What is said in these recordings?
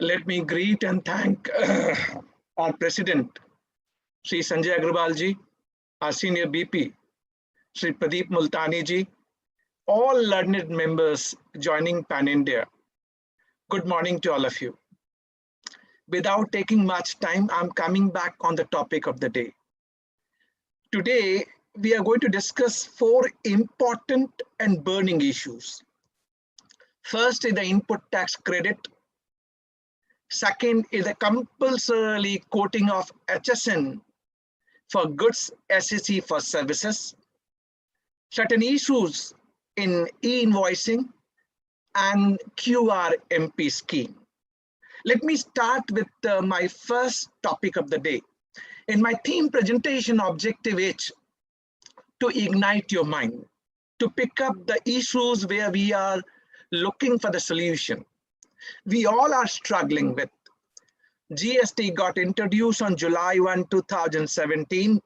Let me greet and thank our President, Sri Sanjay Agrawal ji, our Senior BP, Sri Pradeep Multani ji, all learned members joining Pan India. Good morning to all of you. Without taking much time, I'm coming back on the topic of the day. Today, we are going to discuss 4 important and burning issues. First is the input tax credit. Second is the compulsory quoting of HSN for goods, SEC for services. Certain issues in e-invoicing and QRMP scheme. Let me start with my first topic of the day. In my theme presentation, objective H, to ignite your mind, to pick up the issues where we are looking for the solution. We all are struggling with. GST got introduced on July 1, 2017.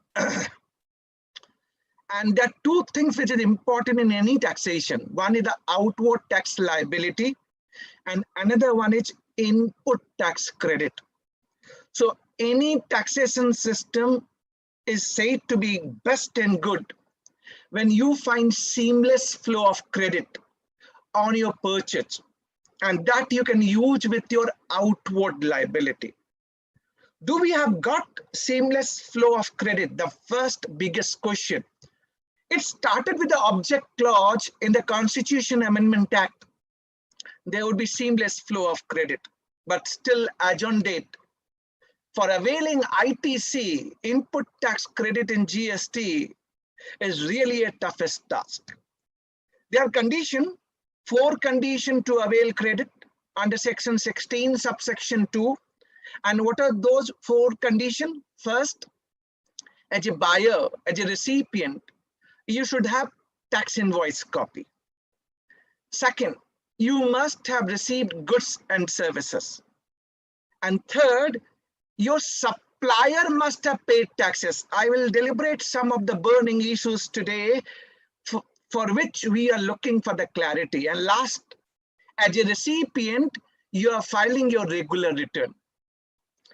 And there are 2 things which is important in any taxation. One is the outward tax liability, and another one is input tax credit. So any taxation system is said to be best and good when you find seamless flow of credit on your purchase, and that you can use with your outward liability. Do we have got seamless flow of credit? The first biggest question. It started with the object clause in the Constitution Amendment Act. There would be seamless flow of credit, but still as on date, for availing ITC, input tax credit in GST, is really a toughest task. There are 4 conditions to avail credit under section 16, subsection 2. And what are those 4 conditions? First, as a buyer, as a recipient, you should have tax invoice copy. Second, you must have received goods and services. And third, your supplier must have paid taxes. I will deliberate some of the burning issues today for which we are looking for the clarity. And last, as a recipient, you are filing your regular return.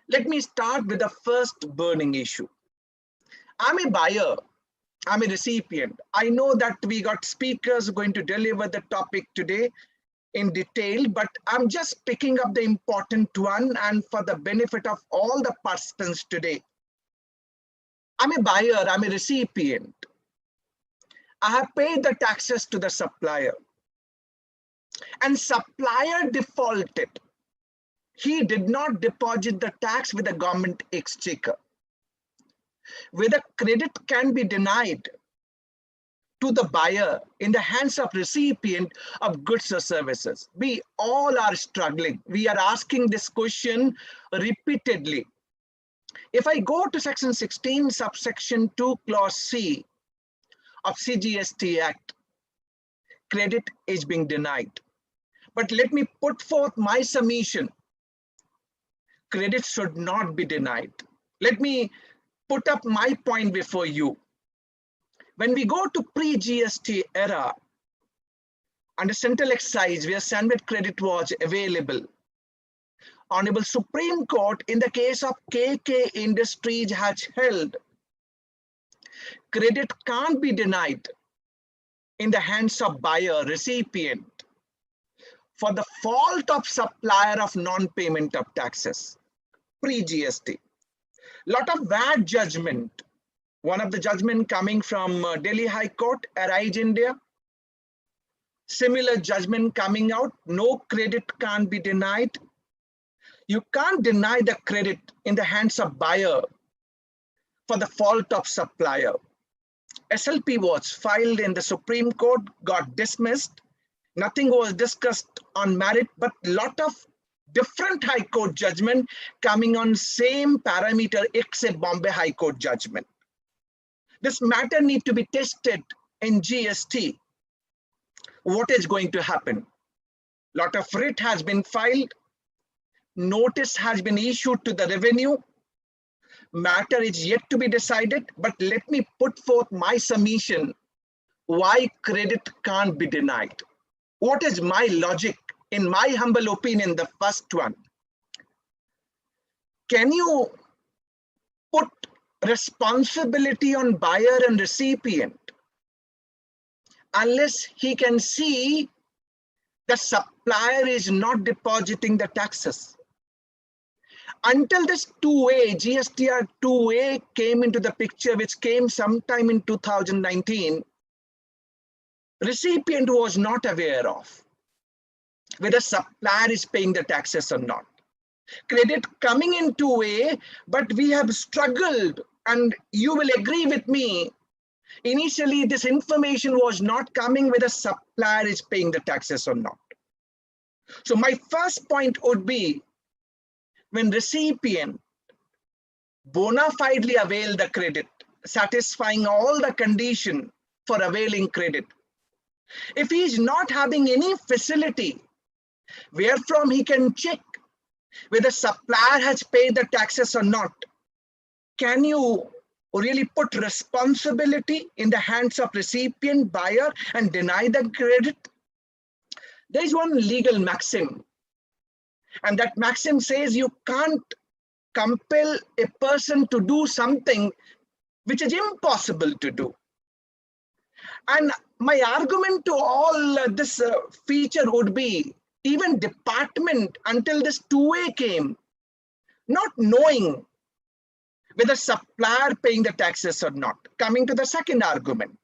Let me start with the first burning issue. I'm a buyer, I'm a recipient. I know that we got speakers going to deliver the topic today in detail, but I'm just picking up the important one and for the benefit of all the participants today. I'm a buyer, I'm a recipient. I have paid the taxes to the supplier, and supplier defaulted. He did not deposit the tax with the government exchequer. Whether credit can be denied to the buyer in the hands of recipient of goods or services. We all are struggling. We are asking this question repeatedly. If I go to section 16, subsection 2, clause C of CGST Act, credit is being denied. But let me put forth my submission. Credit should not be denied. Let me put up my point before you. When we go to pre-GST era, under central excise where sandwich credit was available, Honorable Supreme Court in the case of KK Industries has held credit can't be denied in the hands of buyer, recipient, for the fault of supplier of non-payment of taxes, pre-GST. Lot of bad judgment. One of the judgment coming from Delhi High Court, Arise India. Similar judgment coming out, no credit can't be denied. You can't deny the credit in the hands of buyer for the fault of supplier. SLP was filed in the Supreme Court, got dismissed. Nothing was discussed on merit, but lot of different High Court judgment coming on same parameter except Bombay High Court judgment. This matter need to be tested in GST. What is going to happen? Lot of writ has been filed. Notice has been issued to the revenue. Matter is yet to be decided, but let me put forth my submission why credit can't be denied. What is my logic? In my humble opinion, the first one, can you put responsibility on buyer and recipient unless he can see the supplier is not depositing the taxes? Until this 2A, GSTR 2A came into the picture, which came sometime in 2019, recipient was not aware of whether supplier is paying the taxes or not. Credit coming in 2A, but we have struggled, and you will agree with me, initially this information was not coming whether supplier is paying the taxes or not. So my first point would be, when recipient bona fidely avail the credit, satisfying all the condition for availing credit, if he is not having any facility wherefrom he can check whether supplier has paid the taxes or not, can you really put responsibility in the hands of recipient, buyer, and deny the credit? There is one legal maxim, and that maxim says you can't compel a person to do something which is impossible to do. And my argument to all this feature would be, even department, until this 2A came, not knowing whether supplier paying the taxes or not. Coming to the second argument,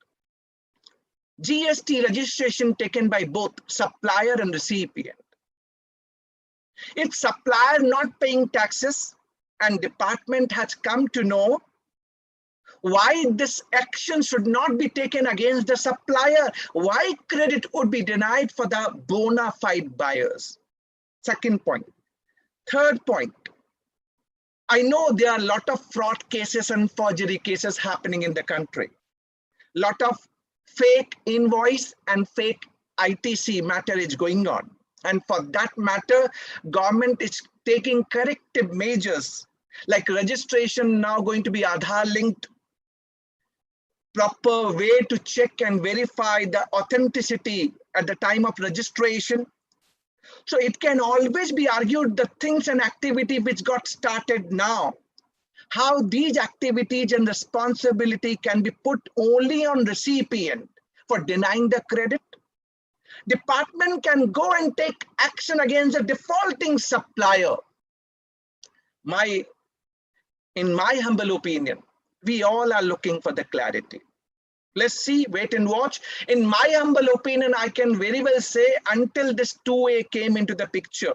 GST registration taken by both supplier and recipient. If supplier not paying taxes and department has come to know, why this action should not be taken against the supplier? Why credit would be denied for the bona fide buyers? Second point. Third point, I know there are a lot of fraud cases and forgery cases happening in the country. Lot of fake invoice and fake ITC matter is going on. And for that matter, government is taking corrective measures, like registration now going to be Aadhaar linked, proper way to check and verify the authenticity at the time of registration. So it can always be argued the things and activity which got started now, how these activities and responsibility can be put only on recipient for denying the credit. Department can go and take action against the defaulting supplier. In my humble opinion, we all are looking for the clarity. Let's see, wait and watch. In my humble opinion, I can very well say, until this 2A came into the picture,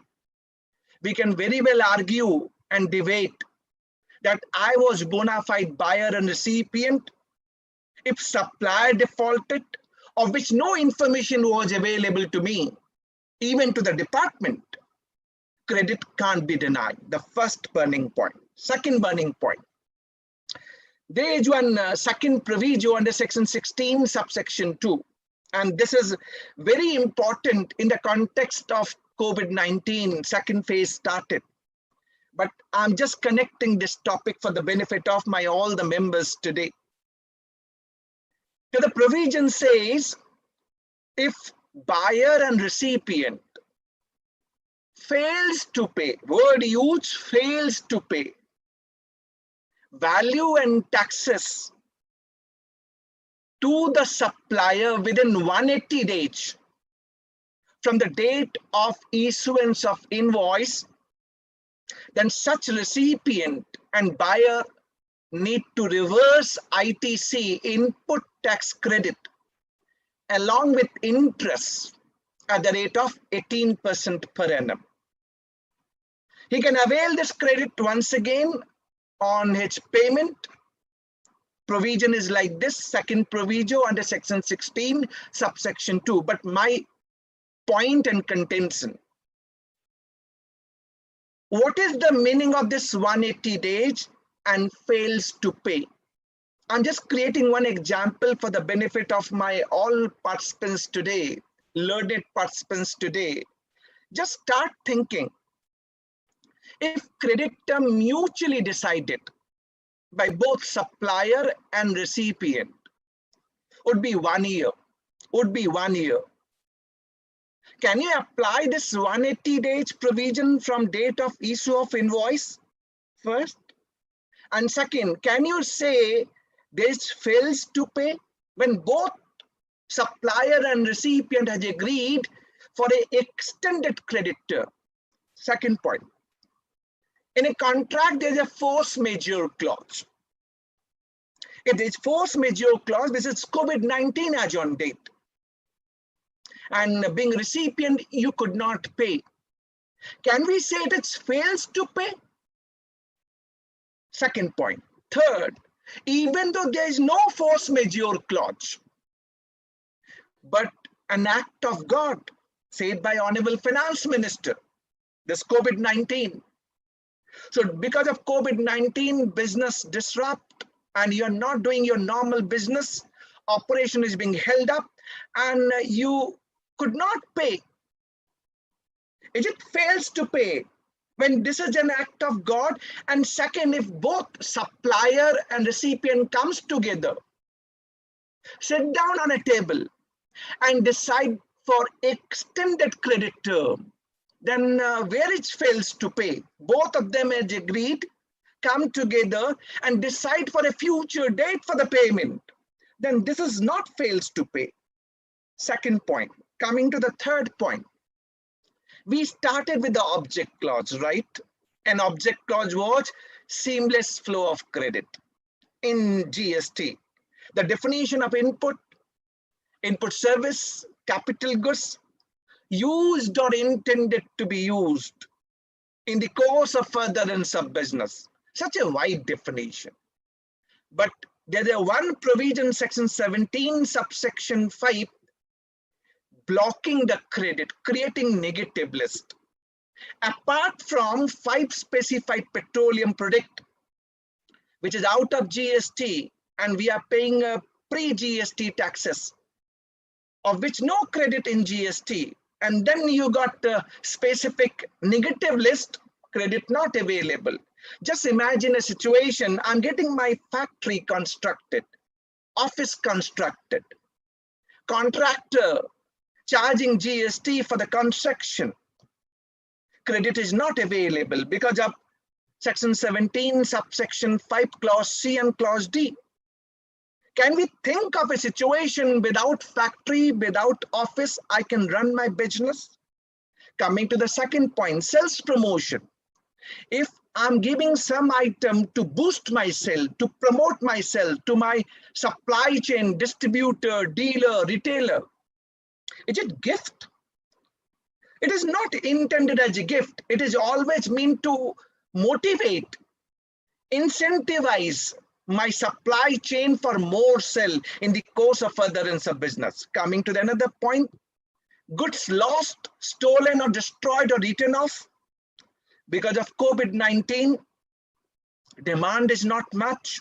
we can very well argue and debate that I was bona fide buyer and recipient. If supplier defaulted, of which no information was available to me, even to the department, credit can't be denied. The first burning point. Second burning point, there is one second proviso under section 16 subsection 2, and this is very important in the context of COVID-19 second phase started. But I'm just connecting this topic for the benefit of all the members today. So the provision says, if buyer and recipient fails to pay, word used, fails to pay, value and taxes to the supplier within 180 days from the date of issuance of invoice, then such recipient and buyer need to reverse ITC, input tax credit, along with interest at the rate of 18% per annum. He can avail this credit once again on his payment. Provision is like this, second proviso under section 16 subsection 2. But my point and contention, what is the meaning of this 180 days and fails to pay? I'm just creating one example for the benefit of all participants today, learned participants today. Just start thinking. If credit term mutually decided by both supplier and recipient, would be 1 year, Can you apply this 180 days provision from date of issue of invoice first? And second, can you say this fails to pay when both supplier and recipient has agreed for an extended credit term? Second point, in a contract, there's a force majeure clause. It is force majeure clause, this is COVID-19 as on date. And being recipient, you could not pay. Can we say it fails to pay? Second point. Third, even though there is no force majeure clause, but an act of God said by Honorable Finance Minister, this COVID-19. So because of COVID-19, business disrupt and you're not doing your normal business, operation is being held up and you could not pay. If it fails to pay, when this is an act of God, and second, if both supplier and recipient comes together, sit down on a table and decide for extended credit term, then where it fails to pay, both of them has agreed, come together and decide for a future date for the payment, then this is not fails to pay. Second point. Coming to the third point, we started with the object clause, right? An object clause was seamless flow of credit in GST. The definition of input service, capital goods, used or intended to be used in the course of furtherance of business. Such a wide definition. But there is one provision, section 17, subsection 5, blocking the credit, creating negative list. Apart from 5 specified petroleum product, which is out of GST, and we are paying pre-GST taxes, of which no credit in GST, and then you got a specific negative list, credit not available. Just imagine a situation, I'm getting my factory constructed, office constructed, contractor charging GST for the construction. Credit is not available because of section 17, subsection 5, clause C and clause D. Can we think of a situation without factory, without office, I can run my business? Coming to the second point, sales promotion. If I'm giving some item to boost myself, to promote myself to my supply chain, distributor, dealer, retailer, is it gift? It is not intended as a gift. It is always meant to motivate, incentivize my supply chain for more sell in the course of furtherance of business. Coming to the another point, goods lost, stolen or destroyed or written off because of COVID-19, demand is not much.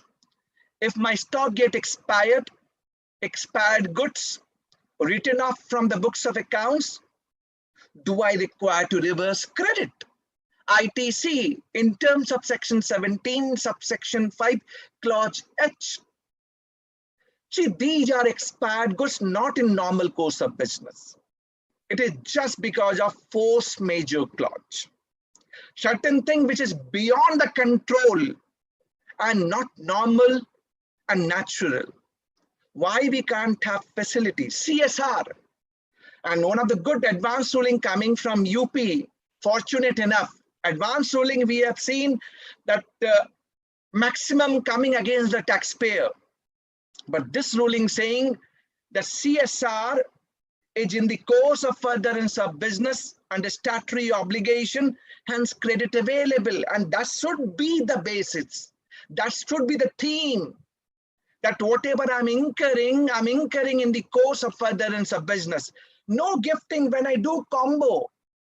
If my stock get expired goods written off from the books of accounts, do I require to reverse credit? ITC in terms of section 17, subsection 5, clause H. See, these are expired goods not in normal course of business. It is just because of force majeure clause. Certain thing which is beyond the control and not normal and natural. Why we can't have facilities? CSR. And one of the good advanced ruling coming from UP, fortunate enough, advanced ruling we have seen that maximum coming against the taxpayer. But this ruling saying that CSR is in the course of furtherance of business under statutory obligation, hence credit available. And that should be the basis. That should be the theme. That whatever I'm incurring in the course of furtherance of business. No gifting when I do combo,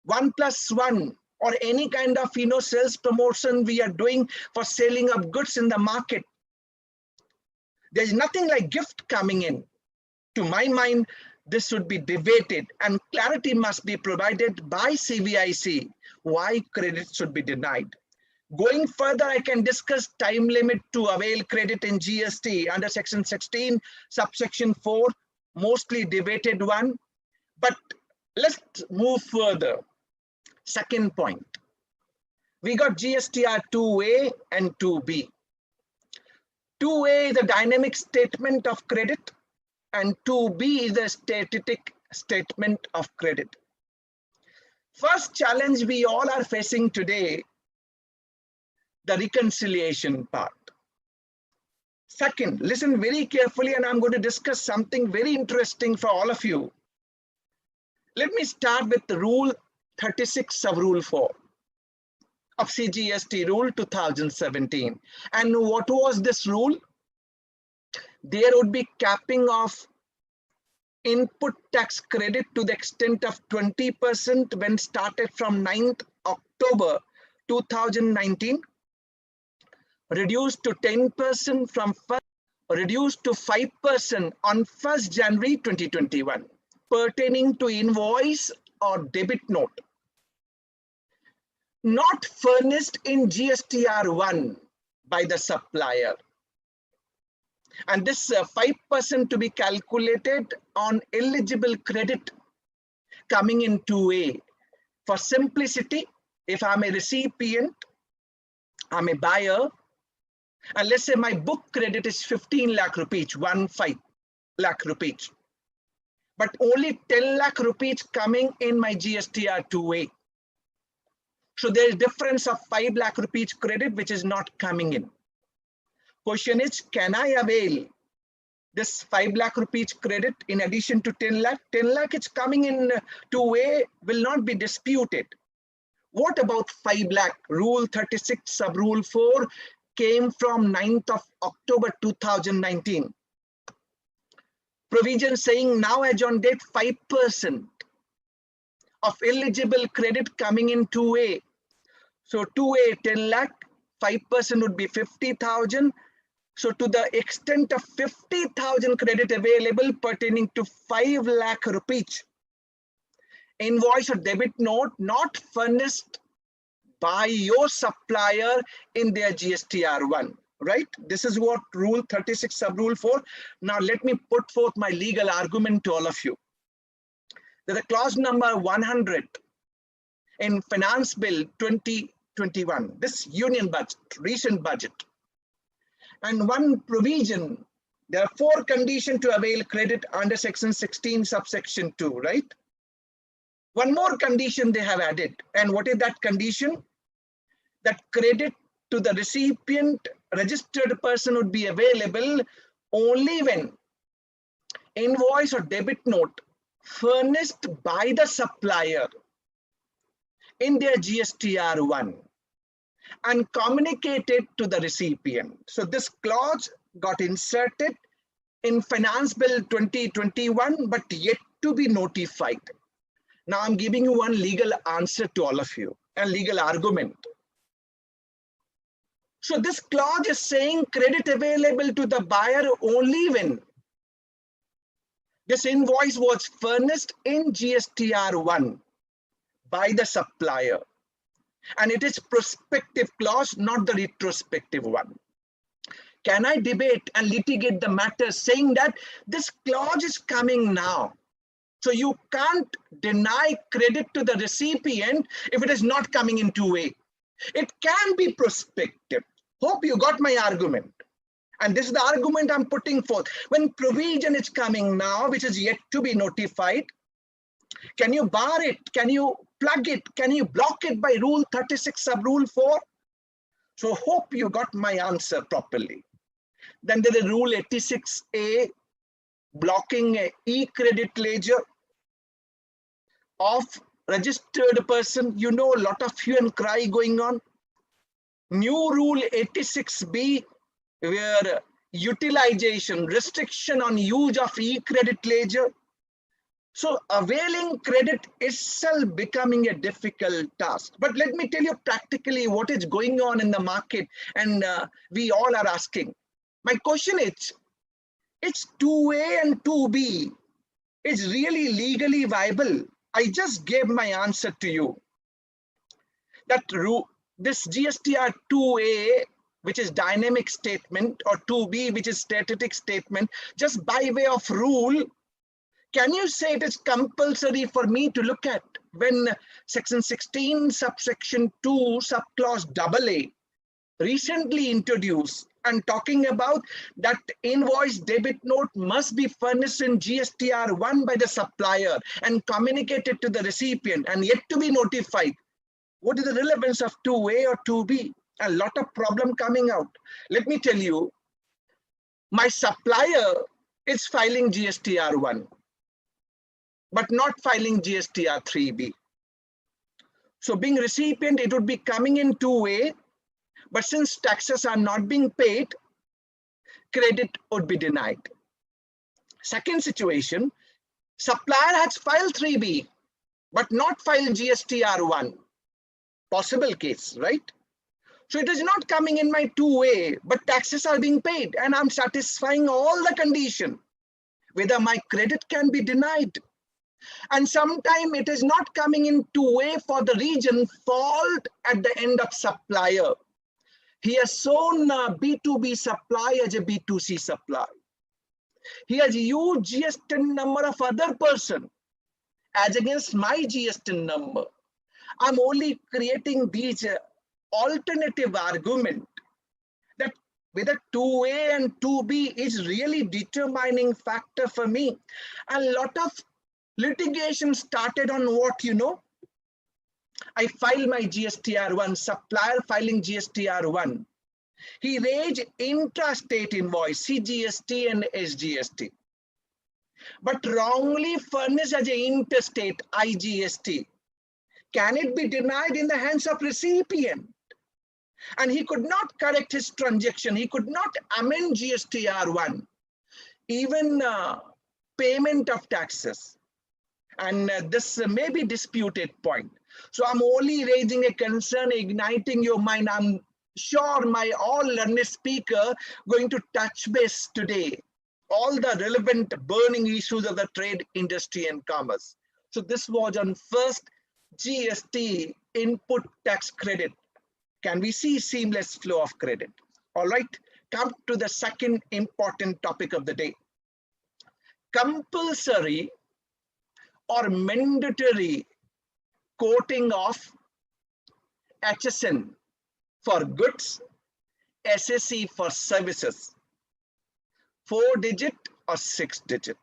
1+1 or any kind of sales promotion we are doing for selling of goods in the market. There's nothing like gift coming in. To my mind, this should be debated and clarity must be provided by CBIC why credit should be denied. Going further, I can discuss time limit to avail credit in GST under section 16, subsection 4, mostly debated one. But let's move further. Second point, We got GSTR 2A and 2B. 2A is a dynamic statement of credit and 2B is a static statement of credit. First challenge we all are facing today, the reconciliation part. Second, listen very carefully and I'm going to discuss something very interesting for all of you. Let me start with the rule 36 sub rule 4 of CGST rule 2017. And what was this rule? There would be capping of input tax credit to the extent of 20% when started from 9th October 2019, reduced to 10% from reduced to 5% on 1st January 2021, pertaining to invoice or debit note not furnished in GSTR 1 by the supplier. And this 5% to be calculated on eligible credit coming in 2A. For simplicity, if I'm a recipient, I'm a buyer, and let's say my book credit is 15 lakh rupees, 15 lakh rupees, but only 10 lakh rupees coming in my GSTR 2A. So there is difference of 5 lakh rupees credit which is not coming in. Question is, can I avail this 5 lakh rupees credit in addition to 10 lakh? 10 lakh it's coming in 2A will not be disputed. What about 5 lakh? Rule 36 sub rule 4 came from 9th of October 2019. Provision saying now as on date 5% of eligible credit coming in 2A. So 2A 10 lakh, 5% would be 50,000. So to the extent of 50,000 credit available pertaining to 5 lakh rupees, invoice or debit note not furnished by your supplier in their GSTR 1, right? This is what rule 36 sub rule 4. Now let me put forth my legal argument to all of you. There's a clause number 100 in Finance Bill 2021, this union budget, recent budget. And one provision, there are 4 conditions to avail credit under section 16 subsection 2, right? One more condition they have added. And what is that condition? That credit to the recipient registered person would be available only when invoice or debit note furnished by the supplier in their GSTR 1 and communicated to the recipient. So this clause got inserted in Finance Bill 2021, but yet to be notified. Now I'm giving you one legal answer to all of you, a legal argument. So this clause is saying credit available to the buyer only when this invoice was furnished in GSTR 1 by the supplier. And it is prospective clause, not the retrospective one. Can I debate and litigate the matter saying that this clause is coming now? So you can't deny credit to the recipient if it is not coming in 2A. It can be prospective. Hope you got my argument. And this is the argument I'm putting forth. When provision is coming now, which is yet to be notified, can you bar it? Can you plug it? Can you block it by rule 36 sub rule 4? So hope you got my answer properly. Then there is rule 86A, blocking a e-credit ledger of registered person. You know, a lot of hue and cry going on. New rule 86B, where utilization, restriction on use of e-credit ledger. So availing credit itself becoming a difficult task. But let me tell you practically what is going on in the market, and we all are asking. My question is, it's 2A and 2B. It's really legally viable. I just gave my answer to you. That this GSTR 2A, which is dynamic statement, or 2B, which is static statement, just by way of rule, Can you say it is compulsory for me to look at when section 16 subsection 2 subclause AA recently introduced and talking about that invoice debit note must be furnished in GSTR1 by the supplier and communicated to the recipient and yet to be notified? What is the relevance of 2A or 2B? A lot of problem coming out. Let me tell you, my supplier is filing GSTR1, but not filing GSTR3B. So being recipient, it would be coming in 2A, but since taxes are not being paid, credit would be denied. Second situation, supplier has filed 3B, but not filed GSTR1. Possible case, right? So it is not coming in my 2A, but taxes are being paid and I'm satisfying all the condition, whether my credit can be denied. And sometime it is not coming in 2A for the region fault at the end of supplier. He has shown B2B supply as a B2C supply. He has used GSTN number of other person as against my GSTN number. I'm only creating these alternative argument that whether 2A and 2B is really determining factor for me. A lot of litigation started on what, you know, I filed my GSTR1, supplier filing GSTR1. He raised intrastate invoice, CGST and SGST, but wrongly furnished as an interstate, IGST. Can it be denied in the hands of recipient? And he could not correct his transaction. He could not amend GSTR1, even payment of taxes. And this may be disputed point. So I'm only raising a concern, igniting your mind. I'm sure my all learned speaker going to touch base today, all the relevant burning issues of the trade, industry and commerce. So this was on first GST input tax credit. Can we see seamless flow of credit? All right, come to the second important topic of the day. Compulsory or mandatory quoting of HSN for goods, SSE for services, 4-digit or 6-digit.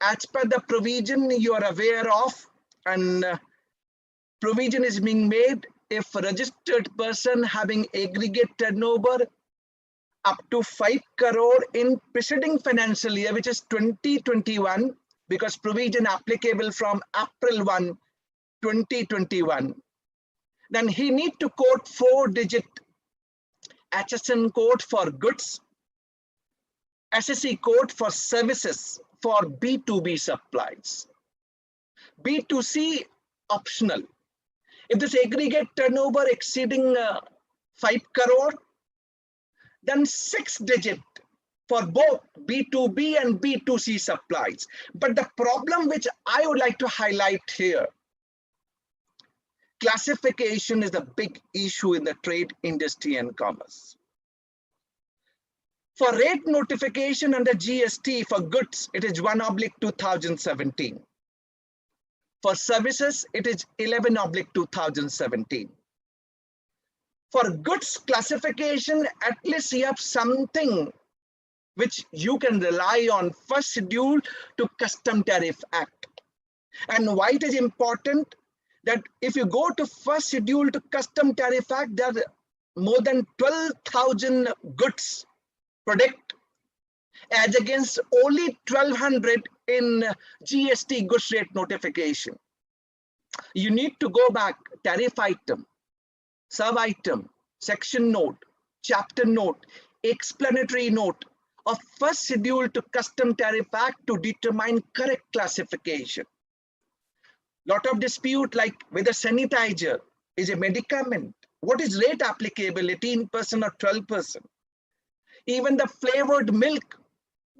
As per the provision you are aware of, and provision is being made if a registered person having aggregate turnover up to 5 crore in preceding financial year, which is 2021, because provision applicable from April 1, 2021, then he need to quote 4-digit HSN code for goods, SSE code for services for B2B supplies. B2C optional. If this aggregate turnover exceeding 5 crore, then 6-digit for both B2B and B2C supplies. But the problem which I would like to highlight here, classification is the big issue in the trade, industry and commerce. For rate notification under GST for goods, it is 1/2017. For services, it is 11/2017. For goods classification, at least you have something which you can rely on, first schedule to Custom Tariff Act. And why it is important that if you go to first schedule to Custom Tariff Act, there are more than 12,000 goods product as against only 1,200 in GST goods rate notification. You need to go back, tariff item, sub item, section note, chapter note, explanatory note of first schedule to Custom Tariff Act to determine correct classification. Lot of dispute like whether sanitizer is a medicament. What is rate applicable, 18% or 12%? Even the flavored milk,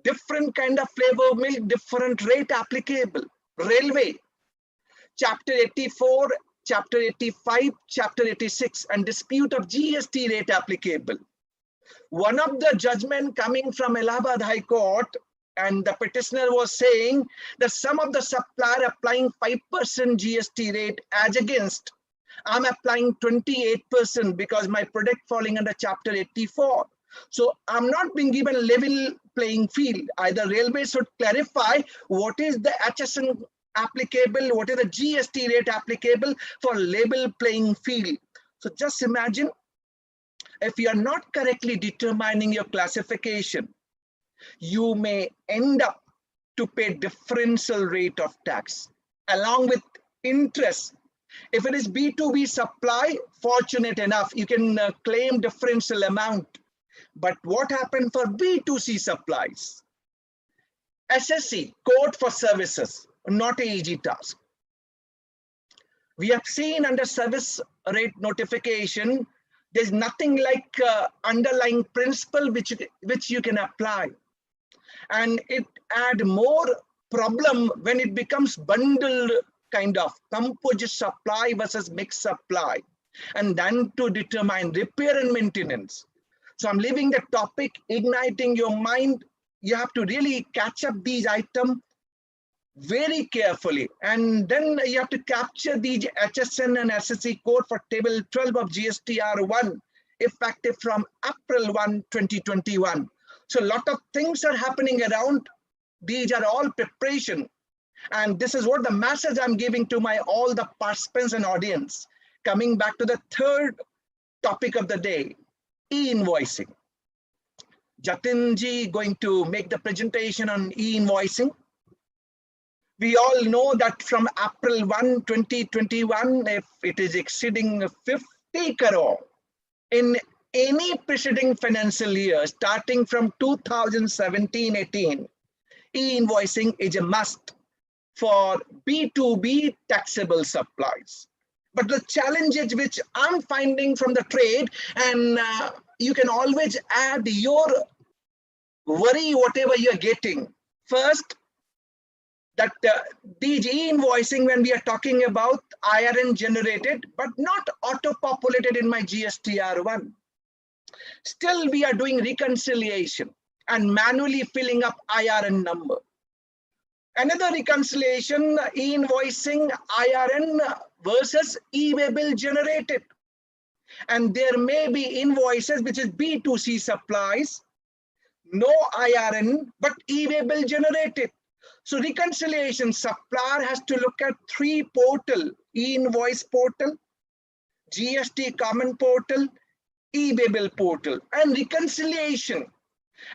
different kind of flavored milk, different rate applicable. Railway, chapter 84, chapter 85, chapter 86, and dispute of GST rate applicable. One of the judgment coming from Allahabad High Court and the petitioner was saying that some of the supplier applying 5% GST rate as against I'm applying 28% because my product falling under Chapter 84. So I'm not being given level playing field. Either railway should clarify what is the HSN applicable, what is the GST rate applicable for level playing field. So just imagine if you are not correctly determining your classification, you may end up to pay differential rate of tax along with interest. If it is B2B supply, fortunate enough, you can claim differential amount. But what happened for B2C supplies? SSC, code for services, not an easy task. We have seen under service rate notification, there's nothing like underlying principle which you can apply. And it add more problem when it becomes bundled kind of composite supply versus mixed supply, and then to determine repair and maintenance. So I'm leaving the topic, igniting your mind. You have to really catch up these items very carefully, and then you have to capture the HSN and SSC code for table 12 of GSTR1 effective from April 1, 2021. So a lot of things are happening around. These are all preparation. And this is what the message I'm giving to all the participants and audience. Coming back to the third topic of the day, e-invoicing. Jatin ji going to make the presentation on e-invoicing. We all know that from April 1, 2021, if it is exceeding 50 crore in any preceding financial year, starting from 2017-18, e-invoicing is a must for B2B taxable supplies. But the challenges which I'm finding from the trade, and you can always add your worry, whatever you're getting. First, that these e-invoicing, when we are talking about IRN generated, but not auto-populated in my GSTR1. Still, we are doing reconciliation and manually filling up IRN number. Another reconciliation, e-invoicing IRN versus e-way generated. And there may be invoices which is B2C supplies, no IRN, but e-way generated. So reconciliation, supplier has to look at 3 portal, e-invoice portal, GST common portal, e-way portal, and reconciliation.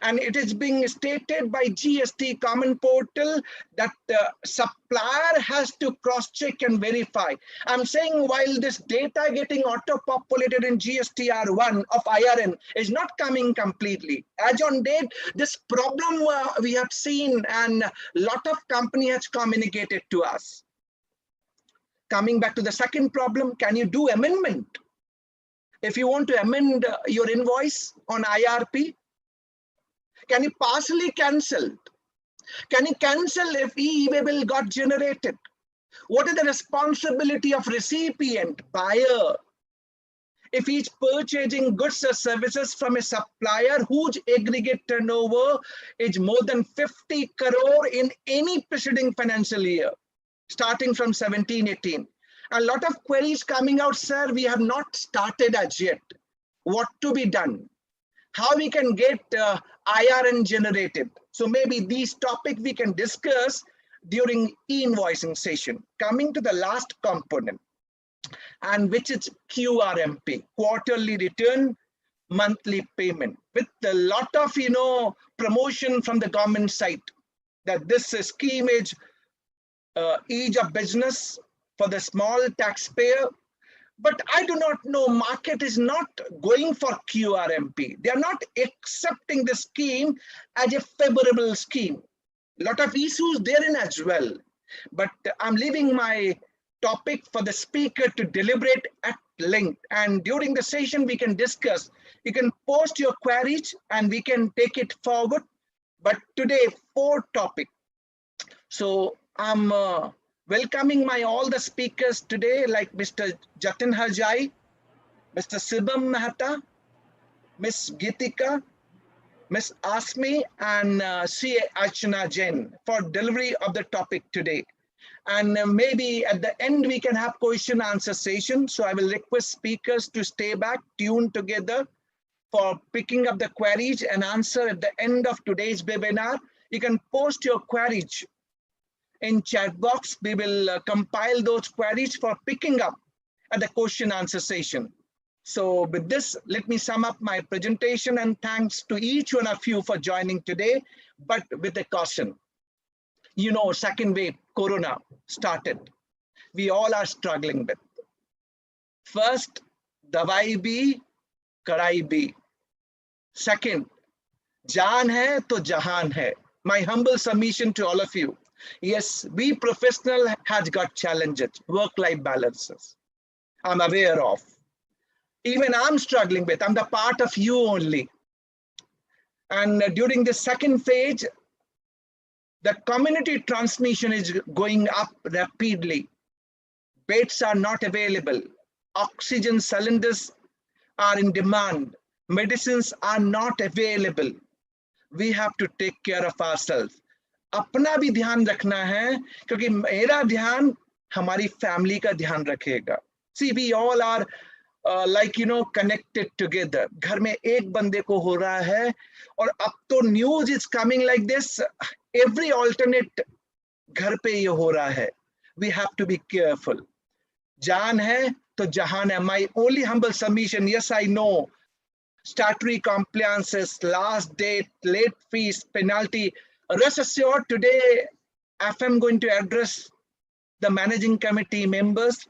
And it is being stated by GST common portal that the supplier has to cross-check and verify. I'm saying while this data getting auto-populated in GSTR1 of IRN is not coming completely. As on date, this problem we have seen, and a lot of company has communicated to us. Coming back to the second problem, can you do amendment? If you want to amend your invoice on IRP, can you partially cancel? Can you cancel if e-way bill got generated? What is the responsibility of recipient, buyer, if he's purchasing goods or services from a supplier whose aggregate turnover is more than 50 crore in any preceding financial year, starting from 17-18? A lot of queries coming out, sir, we have not started as yet. What to be done? How we can get IRN generated? So maybe these topics we can discuss during e-invoicing session. Coming to the last component, and which is QRMP, quarterly return, monthly payment, with a lot of promotion from the government side that this scheme is ease of business for the small taxpayer. But I do not know, market is not going for QRMP. They are not accepting the scheme as a favorable scheme. A lot of issues therein as well. But I'm leaving my topic for the speaker to deliberate at length. And during the session, we can discuss. You can post your queries and we can take it forward. But today, 4 topics. So I'm welcoming all the speakers today, like Mr. Jatin Harjai, Mr. Shibam Mehta, Ms. Gitika, Ms. Asmi and C. Archana Jain for delivery of the topic today. And maybe at the end we can have question answer session. So I will request speakers to stay back, tuned together for picking up the queries and answer at the end of today's webinar. You can post your queries in chat box. We will compile those queries for picking up at the question answer session. So with this, let me sum up my presentation, and thanks to each one of you for joining today, but with a caution. You know, second wave, Corona started. We all are struggling with. First, dawai bhi, kadai bhi. Second, jaan hai to jahan hai. My humble submission to all of you. Yes, we professional has got challenges, work-life balances. I'm aware of. Even I'm struggling with. I'm the part of you only. And during the second phase, the community transmission is going up rapidly. Beds are not available. Oxygen cylinders are in demand. Medicines are not available. We have to take care of ourselves. अपना भी ध्यान रखना है, क्योंकि मेरा ध्यान हमारी family का ध्यान रखेगा. See, we all are connected together. घर में एक बंदे को हो रहा है, और अब तो news is coming like this. Every alternate घर पे ये हो रहा है. We have to be careful. जान है तो जहान है. My only humble submission, yes, I know, statutory compliances, last date, late fees, penalty. Rest assured, today FM going to address the managing committee members,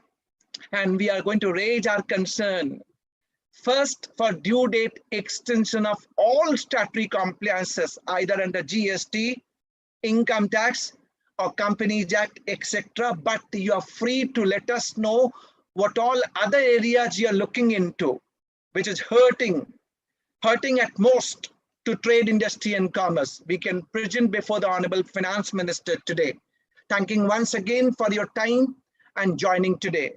and we are going to raise our concern. First, for due date extension of all statutory compliances, either under GST, income tax, or Companies Act, etc. But you are free to let us know what all other areas you are looking into, which is hurting at most to trade, industry, and commerce. We can present before the Honorable Finance Minister today. Thanking once again for your time and joining today.